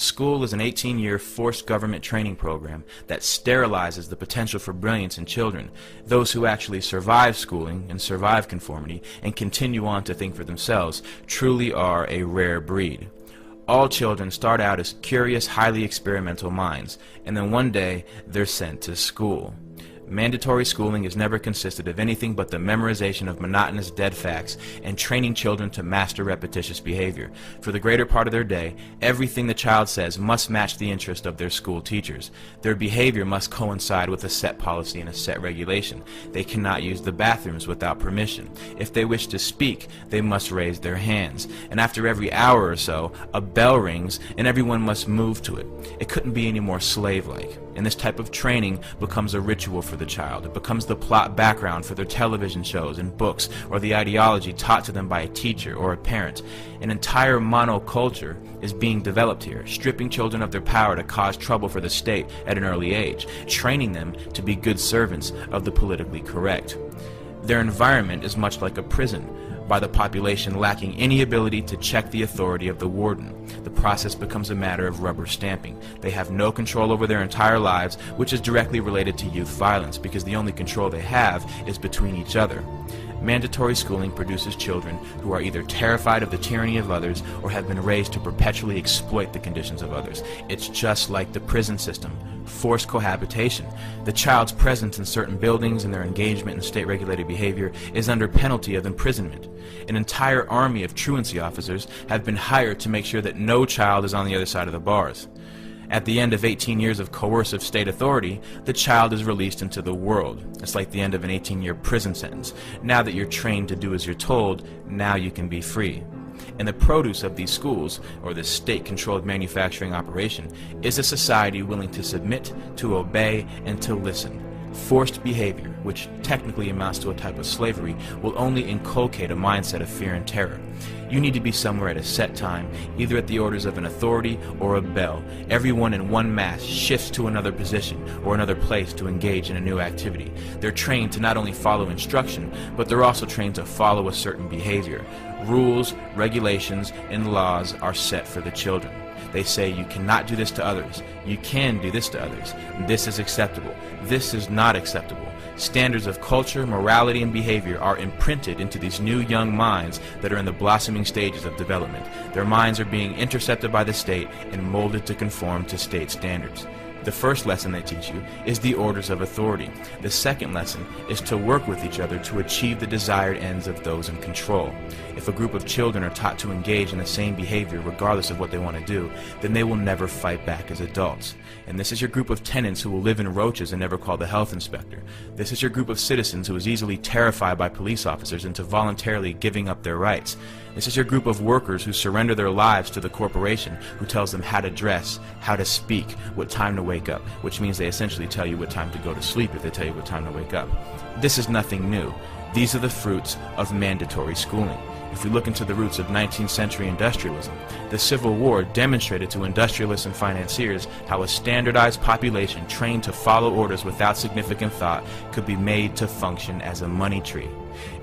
School is an 18-year forced government training program that sterilizes the potential for brilliance in children. Those who actually survive schooling and survive conformity and continue on to think for themselves truly are a rare breed. All children start out as curious, highly experimental minds, and then one day they're sent to school. Mandatory schooling has never consisted of anything but the memorization of monotonous dead facts and training children to master repetitious behavior. For the greater part of their day, everything the child says must match the interest of their school teachers. Their behavior must coincide with a set policy and a set regulation. They cannot use the bathrooms without permission. If they wish to speak, they must raise their hands. And after every hour or so, a bell rings and everyone must move to it. It couldn't be any more slave-like. And this type of training becomes a ritual for the child. It becomes the plot background for their television shows and books, or the ideology taught to them by a teacher or a parent. An entire monoculture is being developed here, stripping children of their power to cause trouble for the state at an early age, training them to be good servants of the politically correct. Their environment is much like a prison, by the population lacking any ability to check the authority of the warden. The process becomes a matter of rubber stamping. They have no control over their entire lives, which is directly related to youth violence, because the only control they have is between each other. Mandatory schooling produces children who are either terrified of the tyranny of others or have been raised to perpetually exploit the conditions of others. It's just like the prison system. Forced cohabitation. The child's presence in certain buildings and their engagement in state-regulated behavior is under penalty of imprisonment. An entire army of truancy officers have been hired to make sure that no child is on the other side of the bars. At the end of 18 years of coercive state authority, the child is released into the world. It's like the end of an 18-year prison sentence. Now that you're trained to do as you're told, now you can be free. And the produce of these schools, or this state-controlled manufacturing operation, is a society willing to submit, to obey, and to listen. Forced behavior, which technically amounts to a type of slavery, will only inculcate a mindset of fear and terror. You need to be somewhere at a set time, either at the orders of an authority or a bell. Everyone in one mass shifts to another position or another place to engage in a new activity. They're trained to not only follow instruction, but they're also trained to follow a certain behavior. Rules, regulations, and laws are set for the children. They say you cannot do this to others. You can do this to others. This is acceptable. This is not acceptable. Standards of culture, morality, and behavior are imprinted into these new young minds that are in the blossoming stages of development. Their minds are being intercepted by the state and molded to conform to state standards. The first lesson they teach you is the orders of authority. The second lesson is to work with each other to achieve the desired ends of those in control. If a group of children are taught to engage in the same behavior regardless of what they want to do, then they will never fight back as adults. And this is your group of tenants who will live in roaches and never call the health inspector. This is your group of citizens who is easily terrified by police officers into voluntarily giving up their rights. This is your group of workers who surrender their lives to the corporation who tells them how to dress, how to speak, what time to wake up, which means they essentially tell you what time to go to sleep if they tell you what time to wake up. This is nothing new. These are the fruits of mandatory schooling. If we look into the roots of 19th century industrialism, the Civil War demonstrated to industrialists and financiers how a standardized population trained to follow orders without significant thought could be made to function as a money tree.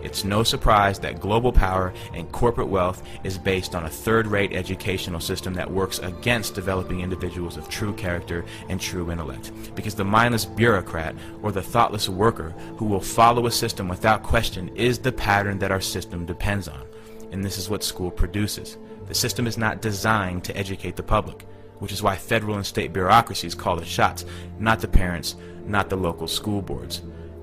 It's no surprise that global power and corporate wealth is based on a third-rate educational system that works against developing individuals of true character and true intellect. Because the mindless bureaucrat or the thoughtless worker who will follow a system without question is the pattern that our system depends on. And this is what school produces. The system is not designed to educate the public, which is why federal and state bureaucracies call the shots, not the parents, not the local school boards.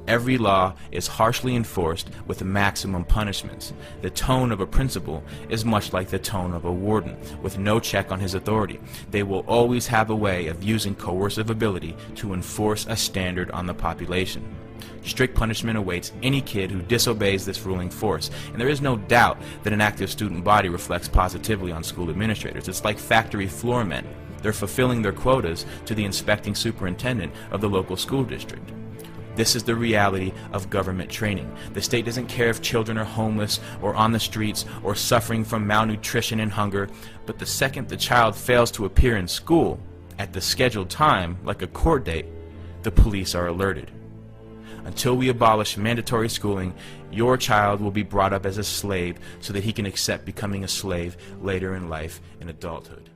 Every law is harshly enforced with maximum punishments. The tone of a principal is much like the tone of a warden, with no check on his authority. They will always have a way of using coercive ability to enforce a standard on the population. Strict punishment awaits any kid who disobeys this ruling force, and there is no doubt that an active student body reflects positively on school administrators. It's like factory floor men. They're fulfilling their quotas to the inspecting superintendent of the local school district. This is the reality of government training. The state doesn't care if children are homeless or on the streets or suffering from malnutrition and hunger, but the second the child fails to appear in school at the scheduled time, like a court date, the police are alerted. Until we abolish mandatory schooling, your child will be brought up as a slave so that he can accept becoming a slave later in life in adulthood.